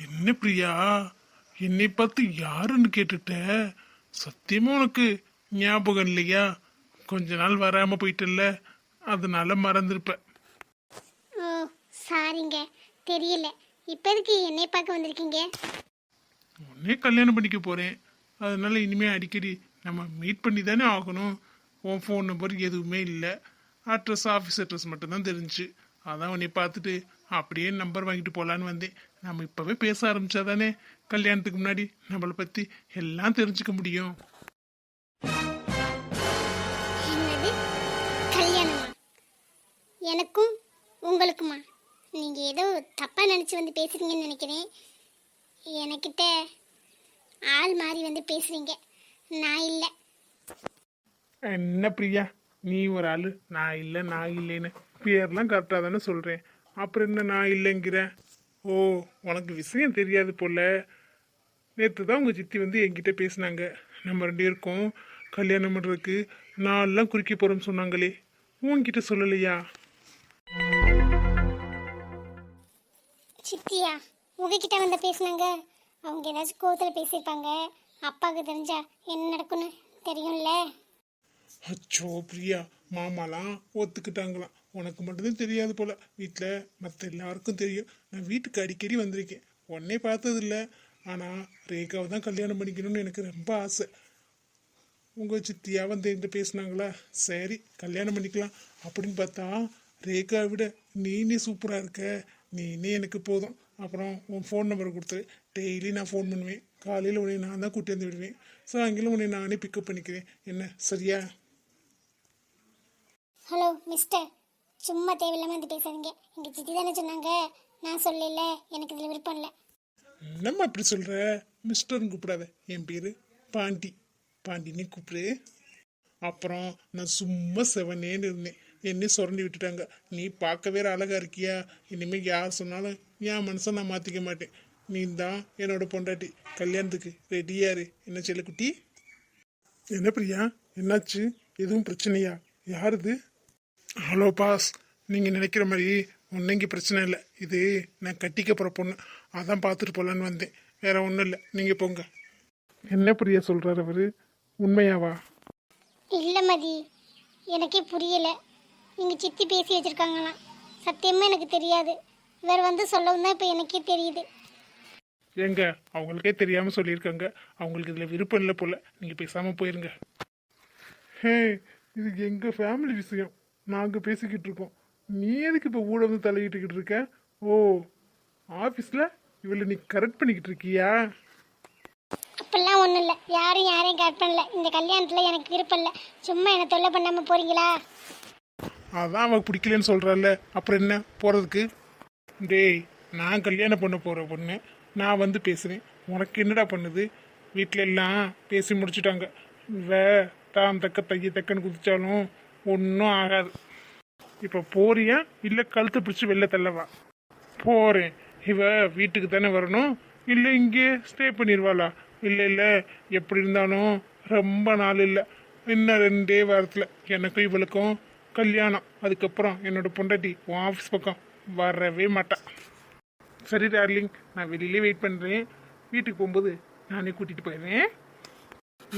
என்ன பிரியா, என்னை பார்த்து யாருன்னு கேட்டுட்ட? சத்தியமா உனக்கு ஞாபகம் இல்லையா? கொஞ்ச நாள் வராம போயிட்டல்ல, அதனால மறந்துருப்ப. ஓ சாரிங்க, தெரியல. இப்போ எதுக்கு என்னை பார்க்க வந்திருக்கீங்க? உன்னே கல்யாணம் பண்ணிக்க போறேன். அதனால இனிமே அடிக்கடி நம்ம மீட் பண்ணி தானே ஆகணும். உன் ஃபோன் நம்பர் எதுவுமே இல்லை, அட்ரஸ் ஆஃபீஸ் அட்ரஸ் மட்டும்தான் தெரிஞ்சு. அதான் உன்னை பார்த்துட்டு அப்படியே நம்பர் வாங்கிட்டு போகலான்னு வந்தேன். நம்ம இப்போவே பேச ஆரம்பிச்சாதானே கல்யாணத்துக்கு முன்னாடி நம்மளை பற்றி எல்லாம் தெரிஞ்சுக்க முடியும். என்னது கல்யாணமா? எனக்கும் உங்களுக்குமா? நீங்கள் ஏதோ தப்பாக நினச்சி வந்து பேசுகிறீங்கன்னு நினைக்கிறேன். எனக்கிட்ட ஆள் மாறி வந்து பேசுகிறீங்க. நான் இல்லை. என்ன பிரியா, நீ ஒரு ஆளு, நான் இல்லை நான் இல்லைன்னு பேர்லாம் கரெக்டாக தானே சொல்கிறேன். அப்புறம் என்ன நான் இல்லைங்கிற? ஓ, உனக்கு விஷயம் தெரியாது போல. நேற்று தான் உங்கள் சித்தி வந்து என்கிட்ட பேசினாங்க. நம்ம 2 பேருக்கும் கல்யாணம் பண்ணுறதுக்கு நாளெலாம் குறிக்க போகிறோம்னு சொன்னாங்களே, உன்கிட்ட சொல்லலையா? சித்தியா உங்ககிட்ட வந்து பேசுனாங்க? அவங்க ஏதாச்சும் கோவத்தில் பேசியிருப்பாங்க. அப்பாவுக்கு தெரிஞ்சா என்ன நடக்கும்னு தெரியும்ல. அச்சோ பிரியா, மாமாலாம் ஒத்துக்கிட்டாங்களாம். உனக்கு மட்டும்தான் தெரியாது போல, வீட்டில் மற்ற எல்லாருக்கும் தெரியும். நான் வீட்டுக்கு அடிக்கடி வந்திருக்கேன், உடனே பார்த்ததில்ல. ஆனால் ரேகாவை தான் கல்யாணம் பண்ணிக்கணும்னு எனக்கு ரொம்ப ஆசை. உங்கள் சித்தியா வந்து என்கிட்ட பேசுனாங்களா, சரி கல்யாணம் பண்ணிக்கலாம் அப்படின்னு பார்த்தா, ரேகா விட நீனே சூப்பராக இருக்க, நீனே எனக்கு போதும். அப்புறம் உன் ஃபோன் நம்பரை கொடுத்து டெய்லி நான் ஃபோன் பண்ணுவேன். காலையில் உன்னை நான் தான் கூட்டி வந்து விடுவேன், சாயங்காலம் உன்னை நானே பிக்கப் பண்ணிக்கிறேன். என்ன சரியா? ஹலோ மிஸ்டர், சும்மா தேவையில்லாமல் வந்து பேசாதீங்க. எங்கள் சித்தி தானே சொன்னாங்க, நான் சொல்லல. எனக்கு இதில் விருப்பம் இல்லை. நம்ம அப்படி சொல்கிற? மிஸ்டர்னு கூப்பிடாத, என் பேர் பாண்டி, பாண்டினே கூப்பிடு. அப்புறம் நான் சும்மா செவனேன்னு இருந்தேன், என்னை சுரண்டி விட்டுட்டாங்க. நீ பார்க்க வேற அழகா இருக்கியா, இனிமேல் யார் சொன்னாலும் என் மனசை நான் மாற்றிக்க மாட்டேன். நீ தான் என்னோட பொண்டாட்டி, கல்யாணத்துக்கு ரெடியாரு என்ன செல்லக்குட்டி? என்ன பிரியா, என்னாச்சு? எதுவும் பிரச்சனையா? யாருது? ஹலோ பாஸ், நீங்கள் நினைக்கிற மாதிரி ஒன்றும் இங்கே பிரச்சனை இல்லை. இது நான் கட்டிக்க போகிற பொண்ணு, அதான் பார்த்துட்டு போகலான்னு வந்தேன், வேற ஒன்றும் இல்லை. நீங்கள் போங்க. என்ன பிரியா சொல்கிறார் அவரு, உண்மையாவா? இல்லை மதி, எனக்கே புரியலை. நீங்கள் சித்தி பேசி வச்சுருக்காங்களாம். சத்தியமாக எனக்கு தெரியாது. வேறு வந்து சொல்லவும் தான் இப்போ எனக்கே தெரியுது. ஏங்க, அவங்களுக்கே தெரியாமல் சொல்லியிருக்காங்க. அவங்களுக்கு இதில் விருப்பம் இல்லை போல், நீங்கள் பேசாமல் போயிருங்க. ஹே, இது எங்கள் ஃபேமிலி விஷயம், நாங்கள் பேசிக்கிட்டு இருக்கோம். நீ எதுக்கு இப்போ ஊட வந்து தலையிட்டுக்கிட்டு இருக்க? ஓ, ஆஃபீஸில் இவளை நீ கரெக்ட் பண்ணிக்கிட்டு இருக்கியா? அப்படிலாம் ஒன்றும் இல்லை, யாரையும் கரெக்ட் பண்ணல. இந்த கல்யாணத்தில் எனக்கு விருப்பம் இல்லை. சும்மா என்னை தொல்லை பண்ணாமல் போகிறீங்களா? அதான் அவள் பிடிக்கலன்னு சொல்கிறாள்ல, அப்புறம் என்ன போகிறதுக்கு? டேய், நான் கல்யாணம் பண்ண போகிற பொண்ணு, நான் வந்து பேசுகிறேன், உனக்கு என்னடா பண்ணுது? வீட்டில் எல்லாம் பேசி முடிச்சுட்டாங்க. தான் தக்க தைய தக்கன்னு குதிச்சாலும் ஒன்றும் ஆகாது. இப்போ போறியா இல்லை கழுத்தை பிடிச்சி வெளில தள்ளவா? போகிறேன். இவ வீட்டுக்கு தானே வரணும், இல்லை இங்கே ஸ்டே பண்ணிடுவாளா? இல்லை இல்லை, எப்படி இருந்தாலும் ரொம்ப நாள் இல்லை, இன்னும் 2 வாரத்தில் எனக்கும் இவளுக்கும் கல்யாணம். அதுக்கப்புறம் என்னோட பொண்டாட்டி உன் ஆஃபீஸ் பக்கம் வரவே மாட்டான். சரி டார்லிங், நான் வெளியிலே வெயிட் பண்ணுறேன். வீட்டுக்கு போகும்போது நானே கூட்டிகிட்டு போயிடுறேன்.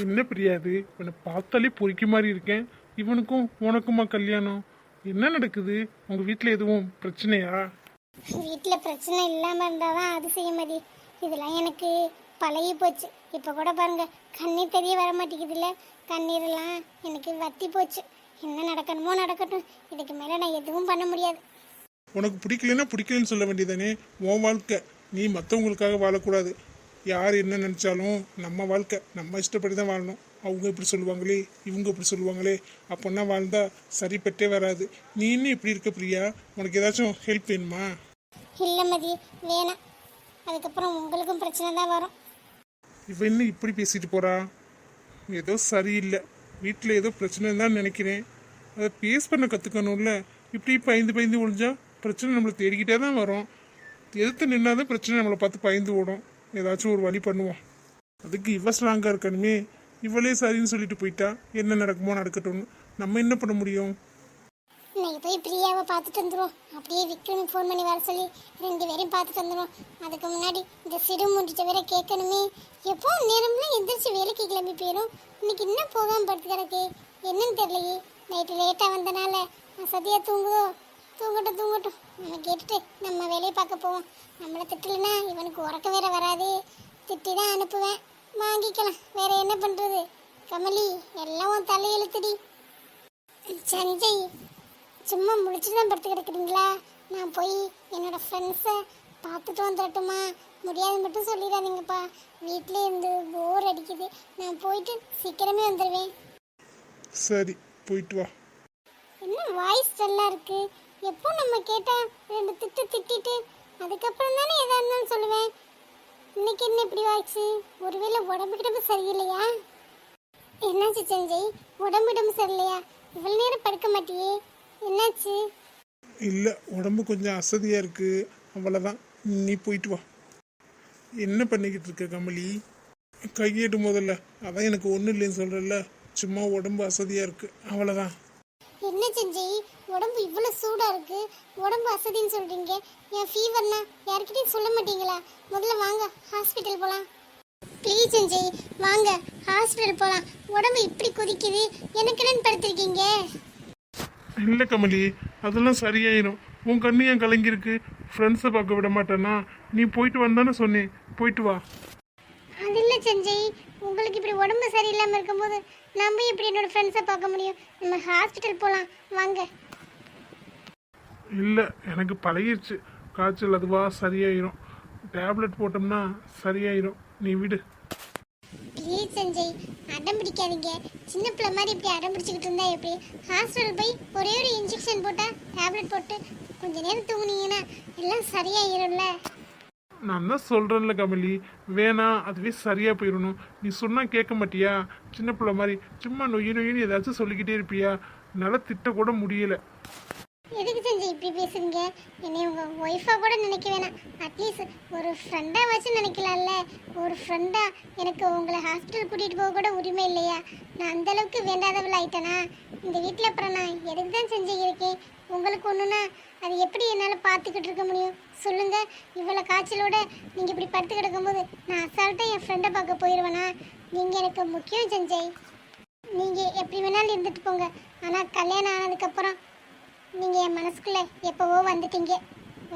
என்ன பிரியாது, இவனை பார்த்தாலே பொறிக்க மாதிரி இருக்கேன். இவனுக்கும் உனக்குமா கல்யாணம்? என்ன நடக்குது? உங்கள் வீட்டில் எதுவும் பிரச்சனையா? வீட்டில் பிரச்சனை இல்லாமல் இருந்தால் தான் அதிசயம் மதி. இதெல்லாம் எனக்கு பழகி போச்சு. இப்போ கூட பாருங்க, கண்ணீர் தெரிய வர மாட்டேங்குதுல்ல, கண்ணீரெல்லாம் எனக்கு வத்தி போச்சு. என்ன நடக்கணுமோ நடக்கட்டும், இதுக்கு மேலே நான் எதுவும் பண்ண முடியாது. உனக்கு பிடிக்கலன்னா பிடிக்கலன்னு சொல்ல வேண்டியதானே? உன் வாழ்க்கை, நீ மற்றவங்களுக்காக வாழக்கூடாது. யார் என்ன நினச்சாலும் நம்ம வாழ்க்கை நம்ம இஷ்டப்படி தான் வாழணும். அவங்க இப்படி சொல்லுவாங்களே, இவங்க இப்படி சொல்லுவாங்களே, அப்போன்னா வாழ்ந்தா சரிப்பட்டே வராது. நீ இன்னும் இப்படி இருக்க பிரியா, உனக்கு ஏதாச்சும் ஹெல்ப் வேணுமா? இல்லை மதி, வேணாம். அதுக்கப்புறம் உங்களுக்கும் பிரச்சனை தான் வரும். இவ இன்னும் இப்படி பேசிட்டு போறா, ஏதோ சரியில்லை. வீட்டில் ஏதோ பிரச்சனைன்னு தான் நினைக்கிறேன். அதை பேஸ் பண்ண கற்றுக்கணும்ல. இப்படி பயந்து ஒழிஞ்சா பிரச்சனை நம்மளை தேடிக்கிட்டே தான் வரும். எதிர்த்து நின்னாதான் பிரச்சனை நம்மளை பார்த்து பயந்து ஓடும். ஏதாச்சும் ஒரு வழி பண்ணுவோம். அதுக்கு இவ ஸ்ட்ராங்காக இருக்கணுமே. இவளே சரின்னு சொல்லிட்டு போயிட்டா என்ன நடக்குமோ நடக்கட்டும்னு நம்ம என்ன பண்ண முடியும்? இன்னைக்கு போய் பிரியாவை பார்த்துட்டு வந்துடும். அப்படியே விக்ரமுக்கு ஃபோன் பண்ணி வர சொல்லி 2 பேரையும் பார்த்துட்டு வந்துடும். அதுக்கு முன்னாடி இந்த சிறு முடிச்ச வேற கேட்கணுமே. எப்போ நேரம்லாம் எந்திரிச்சு வேலைக்கு கிளம்பி போயிடும். இன்னைக்கு என்ன போகாம படுத்து கிடக்கு என்னன்னு தெரியலையே. நைட்டு லேட்டாக வந்தனால சதியா தூங்குதோ. தூங்கட்டும் தூங்கட்டும், நம்ம கேட்டுட்டு நம்ம வேலையை பார்க்க போவோம். நம்மளை திட்டலைன்னா இவனுக்கு உறக்க வேற வராது. திட்டி தான் அனுப்புவேன், வாங்கிக்கலாம். வேற என்ன பண்ணுறது? கமலி, எல்லாம் உன் தலையெழுத்துடி. சஞ்சய், சும்மா முடிச்சுட்டு தான் படுத்து கிடக்குறீங்களா? நான் போய் என்னோட ஃப்ரெண்ட்ஸை பார்த்துட்டு வந்துடட்டுமா? முடியாது மட்டும் சொல்லிடாதீங்கப்பா. வீட்டிலே இருந்து போர் அடிக்குது. நான் போயிட்டு சீக்கிரமே வந்துடுவேன். சரி, போயிட்டு வா. என்ன வாய்ஸ் நல்லா இருக்கு? எப்போ நம்ம கேட்டா ரெண்டு திட்டிட்டு அதுக்கப்புறம் தானே எதா இருந்தாலும் சொல்லுவேன். இன்னைக்கு என்ன இப்படி ஆச்சு? ஒருவேளை உடம்பு சரியில்லையா? என்னாச்சு சஞ்சய்? உடம்பு சரியில்லையா? இவ்வளோ நேரம் படுக்க மாட்டியே, என்னாச்சு? இல்லை, உடம்பு கொஞ்சம் அசதியாக இருக்கு, அவ்வளோதான். நீ போயிட்டு வா. என்ன பண்ணிக்கிட்டு இருக்க கமலி? கையேட்டு முதல்ல. அதான் எனக்கு ஒன்றும் இல்லைன்னு சொல்கிறல்ல, சும்மா உடம்பு அசதியாக இருக்கு, அவ்வளோதான். என்ன சஞ்சய், உடம்பு இவ்வளோ சூடாக இருக்கு, உடம்பு அசதின்னு சொல்கிறீங்க? என் ஃபீவர்னா யார்கிட்டையும் சொல்ல மாட்டீங்களா? முதல்ல வாங்க ஹாஸ்பிட்டல் போகலாம். ப்ளீஸ் சஞ்சய், வாங்க ஹாஸ்பிட்டல் போகலாம். உடம்பு இப்படி கொதிக்குது, எனக்கு என்னன்னு படுத்திருக்கீங்க? இல்லை கமலி, அதெல்லாம் சரியாயிடும். உன் கண்ணு ஏன் கலங்கியிருக்கு? ஃப்ரெண்ட்ஸை பார்க்க விட மாட்டேன்னா? நீ போயிட்டு வந்தானே சொன்னேன், போயிட்டு வா. அது இல்லை சஞ்சய், உங்களுக்கு இப்படி உடம்பு சரியில்லாமல் இருக்கும்போது நான் போய் இப்படி என்னோட ஃப்ரெண்ட்ஸை பார்க்க முடியும்? நம்ம ஹாஸ்பிட்டல் போகலாம் வாங்க. இல்லை, எனக்கு பழகிருச்சு. காய்ச்சல் அதுவா சரியாயிரும். டேப்லெட் போட்டோம்னா சரியாயிரும். நீ விடு. ப்ளீஸ் சஞ்சய், அடம் பிடிக்காதீங்க. சின்ன பிள்ளை மாதிரி இப்படி அடம் பிடிச்சிக்கிட்டு இருந்தா எப்படி? ஹாஸ்பிட்டல் போய் ஒரே ஒரு இன்ஜெக்ஷன் போட்டால் டேப்லெட் போட்டு கொஞ்ச நேரம் தூங்குனீங்கன்னா எல்லாம் சரியாயிரும்ல. நான் தான் சொல்கிறேன்ல கமலி, வேணாம், அதுவே சரியாக போயிடணும். நீ சொன்னால் கேட்க மாட்டியா? சின்ன பிள்ளை மாதிரி சும்மா நொய்யின்னு ஏதாச்சும் சொல்லிக்கிட்டே இருப்பியா? என்னால் திட்டக்கூட முடியலை. எதுக்கு சஞ்சய் இப்படி பேசுறீங்க? என்னை உங்கள் ஒய்ஃபாக கூட நினைக்க வேணாம். அட்லீஸ்ட் ஒரு ஃப்ரெண்டாக வச்சு நினைக்கலாம்ல. ஒரு ஃப்ரெண்டாக எனக்கு உங்களை ஹாஸ்பிட்டல் கூட்டிகிட்டு போக கூட உரிமை இல்லையா? நான் அந்தளவுக்கு வேண்டாதவள் ஆயிட்டேனா? இந்த வீட்டில் அப்புறம் நான் எதுக்கு தான் செஞ்சு இருக்கேன்? உங்களுக்கு ஒன்றுனா அது எப்படி என்னால் பார்த்துக்கிட்டு இருக்க முடியும் சொல்லுங்கள்? இவ்வளோ காய்ச்சலோட நீங்கள் இப்படி படுத்து கிடக்கும்போது நான் அசால்ட்டாக என் ஃப்ரெண்டை பார்க்க போயிடுவேனா? நீங்கள் எனக்கு முக்கியம் சஞ்சய். நீங்கள் எப்படி வேணாலும் இருந்துட்டு போங்க. ஆனால் கல்யாணம் ஆனதுக்கப்புறம் நீங்கள் என் மனசுக்குள்ளே எப்போவோ வந்துட்டீங்க.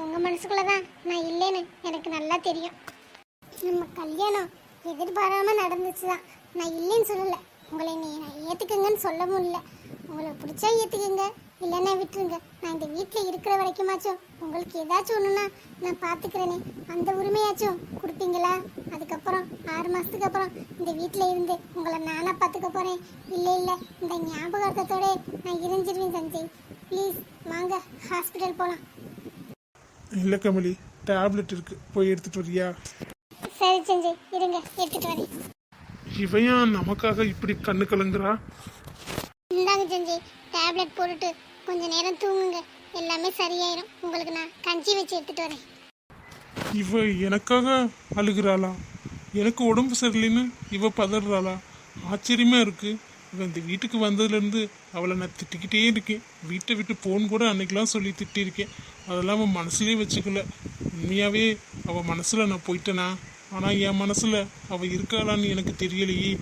உங்கள் மனசுக்குள்ளே தான் நான் இல்லைன்னு எனக்கு நல்லா தெரியும். நம்ம கல்யாணம் எதிர்பாராமல் நடந்துச்சு தான். நான் இல்லைன்னு சொல்லலை. உங்களை நான் ஏற்றுக்குங்கன்னு சொல்லவும் இல்லை. உங்களை பிடிச்சா ஏற்றுக்குங்க, இல்லைன்னா விட்டுருங்க. நான் இந்த வீட்டில் இருக்கிற வரைக்குமாச்சும் உங்களுக்கு ஏதாச்சும் ஒன்றுனா நான் பார்த்துக்கிறேனே, அந்த உரிமையாச்சும் கொடுப்பீங்களா? அதுக்கப்புறம் 6 மாதத்துக்கு அப்புறம் இந்த வீட்டில் இருந்து உங்களை நானாக பார்த்துக்க போகிறேன். இல்லை இந்த ஞாபகார்த்தத்தோட நான் இருந்துருவேன் சஞ்சய். ப்ளீஸ் வாங்க ஹாஸ்பிட்டல் போகலாம். இல்லை கமலி, டேப்லெட் இருக்கு, போய் எடுத்துட்டு வரியா? சரி சஞ்சய், இருங்க எடுத்துகிட்டு வரேன். இவையா நமக்காக இப்படி கண்ணு கலங்குறா? இந்தாங்க சஞ்சய், டேப்லெட் போட்டுட்டு கொஞ்ச நேரம் தூங்குங்க, எல்லாமே சரியாயிடும். உங்களுக்கு நான் கஞ்சி வச்சு எடுத்துகிட்டு வரேன். இவ எனக்காக அழுகிறாளா? எனக்கு உடம்பு சரியில்லைன்னு இவ பதறாளா? ஆச்சரியமா இருக்கு. இவன் இந்த வீட்டுக்கு வந்ததுலேருந்து அவளை நான் திட்டிக்கிட்டே இருக்கேன். வீட்டை விட்டு போன் கூட அன்னைக்கெல்லாம் சொல்லி திட்டிருக்கேன். அதெல்லாம் அவன் மனசுலேயே வச்சுக்கல. உண்மையாகவே அவள் மனசில் நான் போயிட்டேனா? ஆனால் என் மனசில் அவள் இருக்காளான்னு எனக்கு தெரியலையே.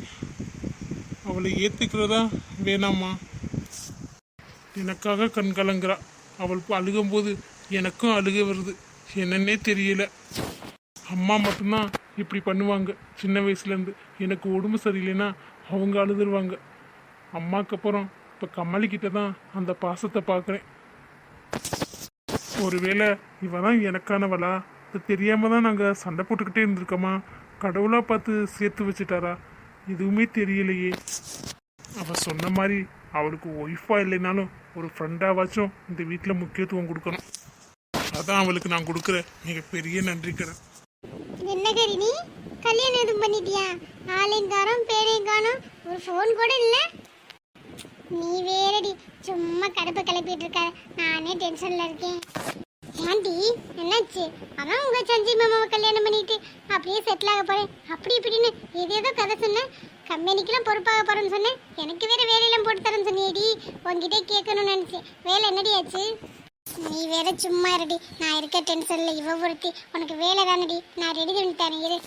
அவளை ஏற்றுக்கிறதா வேணாமா? எனக்காக கண் கலங்குறா. அவள் அழுகும்போது எனக்கும் அழுக வருது. என்னன்னே தெரியல. அம்மா மட்டும்தான் இப்படி பண்ணுவாங்க சின்ன வயசுலேருந்து. எனக்கு உடம்பு சரியில்லைன்னா அவங்க அழுதுருவாங்க. அம்மாக்கு அப்புறம் இப்போ கமலிக்கிட்ட தான் அந்த பாசத்தை பார்க்குறேன். ஒருவேளை இவ தான் எனக்கானவளா? அது தெரியாமல் தான் நாங்கள் சண்டை போட்டுக்கிட்டே இருந்திருக்கோமா? கடவுளாக பார்த்து சேர்த்து வச்சுட்டாரா? எதுவுமே தெரியலையே. அவள் சொன்ன மாதிரி அவளுக்கு ஒய்ஃபாக இல்லைனாலும் ஒரு ஃப்ரெண்டாவாச்சும் இந்த வீட்டில் முக்கியத்துவம் கொடுக்கணும். அதான் அவளுக்கு நான் கொடுக்குற மிகப்பெரிய நன்றிக்கிறேன். என்ன கரிணி, கல்யாணம் எதுவும் பண்ணிட்டியா? ஆளையும் பேரையும் காணும், ஒரு ஃபோன் கூட இல்லை. நீ வேறடி சும்மா கடுப்பை கிளப்பிட்டு இருக்க. நானே டென்ஷனில் இருக்கேன். ஆண்டி என்னாச்சு? அதான் உங்கள் சஞ்சய் மாமாவை கல்யாணம் பண்ணிட்டு அப்படியே செட்டில் ஆக போகிறேன் அப்படி இப்படின்னு ஏதேதோ கதை சொன்னேன். கம்பெனிக்கெல்லாம் பொறுப்பாக போகிறேன்னு சொன்னேன். எனக்கு வேறு வேலையெல்லாம் போட்டு தரேன்னு சொன்னியடி. உங்ககிட்டே கேட்கணும்னு நினச்சேன். வேலை என்னடி ஆச்சு? நீ வேற சும்மா இருடி. நான் இருக்க டென்ஷன்ல இவ ஒருத்தி. உனக்கு வேலை தானடி, நான் ரெடி பண்ணிட்டேன் இரு.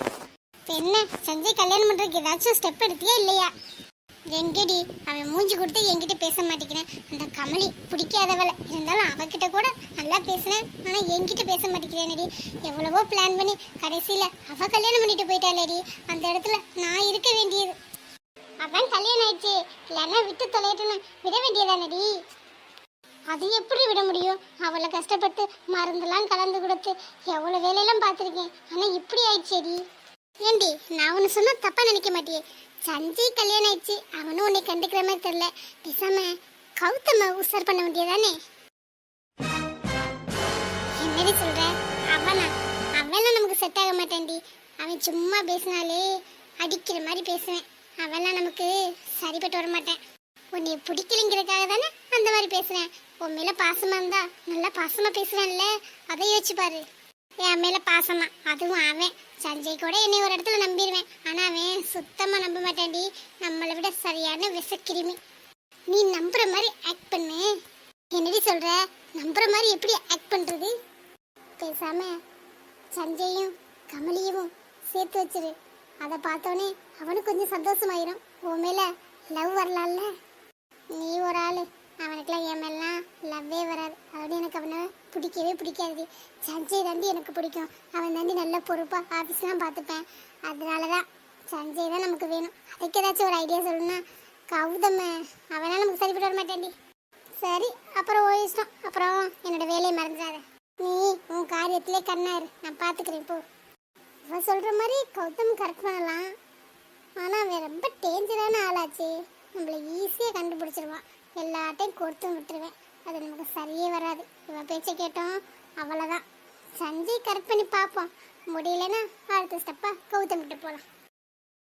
இப்போ என்ன சஞ்சய் கல்யாணம் பண்றதுக்கு ஏதாச்சும் ஸ்டெப் எடுத்தியா இல்லையா? எங்கடி அவன் மூஞ்சி கொடுத்து என்கிட்ட பேச மாட்டேங்கிறேன். அந்த கமலி பிடிக்காதவளை இருந்தாலும் அவகிட்ட கூட நல்லா பேசினேன், ஆனா என்கிட்ட பேச மாட்டேங்கிறேனடி. எவ்வளவோ பிளான் பண்ணி கடைசியில அவ கல்யாணம் பண்ணிட்டு போயிட்டாளேடி. அந்த இடத்துல நான் இருக்க வேண்டியது. அதான் கல்யாணம் ஆயிடுச்சு, இல்லைன்னா விட்டு தொலையட்டுன்னு விட வேண்டியதானடி. அது எப்படி விட முடியும்? அவளை கஷ்டப்பட்டு மருந்தெல்லாம் கலந்து கொடுத்து எவ்வளோ வேலையெல்லாம் பார்த்துருக்கேன், ஆனால் இப்படி ஆயிடுச்சேடி. ஏண்டி நான் ஒன்று சொன்னா தப்பா நினைக்க மாட்டியே? சஞ்சய் கல்யாணம் ஆயிடுச்சு, அவனும் உன்னை கண்டுக்கிற மாதிரி தெரியல. பேசாம கௌதம உசார் பண்ண வேண்டியதானே? என்னடி சொல்ற? அவெல்லாம் நமக்கு செட் ஆக மாட்டான்டி. அவன் சும்மா பேசினாலே அடிக்கிற மாதிரி பேசுவேன். அவெல்லாம் நமக்கு சரிப்பட்டு வர மாட்டேன். உன்னை பிடிக்கலைங்கிறதுக்காக தானே அந்த மாதிரி பேசுறேன். உன் மேல பாசமா இருந்தா நல்லா பாசமா பேசுறேன்ல, அதை யோசிச்சு பாரு. என் மேல பாசமா, அதுவும் அவன் சஞ்சய் கூட என்னை ஒரு இடத்துல நம்பிடுவேன், ஆனா அவன் சுத்தமா நம்ப மாட்டான்டி. நம்மளை விட சரியான விஷக்கிருமி. நீ நம்புற மாதிரி ஆக்ட் பண்ணு. என்னடி சொல்ற? நம்புற மாதிரி எப்படி ஆக்ட் பண்றது? பேசாம சஞ்சயும் கமலியும் சேர்த்து வச்சிரு. அதை பார்த்தோன்னே அவனுக்கு கொஞ்சம் சந்தோஷமாயிரும். உன் மேல லவ் வரலாம்ல. நீ ஒரு ஆளு, அவனுக்குலாம் என் மேலாம் லவ்வே வராது. அப்படி எனக்கு அவனை பிடிக்கவே பிடிக்காது. சஞ்சய் தாண்டி எனக்கு பிடிக்கும். அவன் தாண்டி நல்ல பொறுப்பாக ஆஃபீஸ்லாம் பார்த்துப்பேன். அதனால தான் சஞ்சய் தான் நமக்கு வேணும். அதுக்கு ஏதாச்சும் ஒரு ஐடியா சொல்லணும்னா கௌதம அவனால் நமக்கு சரிப்பட்டு வர மாட்டேன்டி. சரி, அப்புறம் இஷ்டம். அப்புறம் என்னோட வேலையை மறந்துடாத. நீ உன் காரியத்திலே கண்ணாரு, நான் பார்த்துக்கிறேன். இப்போ அவன் சொல்கிற மாதிரி கௌதம் கரெக்ட் பண்ணலாம், ஆனால் அவன் ரொம்ப டேஞ்சரான ஆளாச்சு. நம்மளை ஈஸியாக கண்டுபிடிச்சிருவான். எல்லாட்டையும் கொடுத்து விட்டுருவேன். அது நமக்கு சரியே வராது. இவன் பேச்சை கேட்டோம் அவ்வளோதான். சஞ்சய் கரெக்ட் பண்ணி பார்ப்போம். முடியலன்னா அடுத்த ஸ்டெப்பாக கௌதம் விட்டு போகலாம்.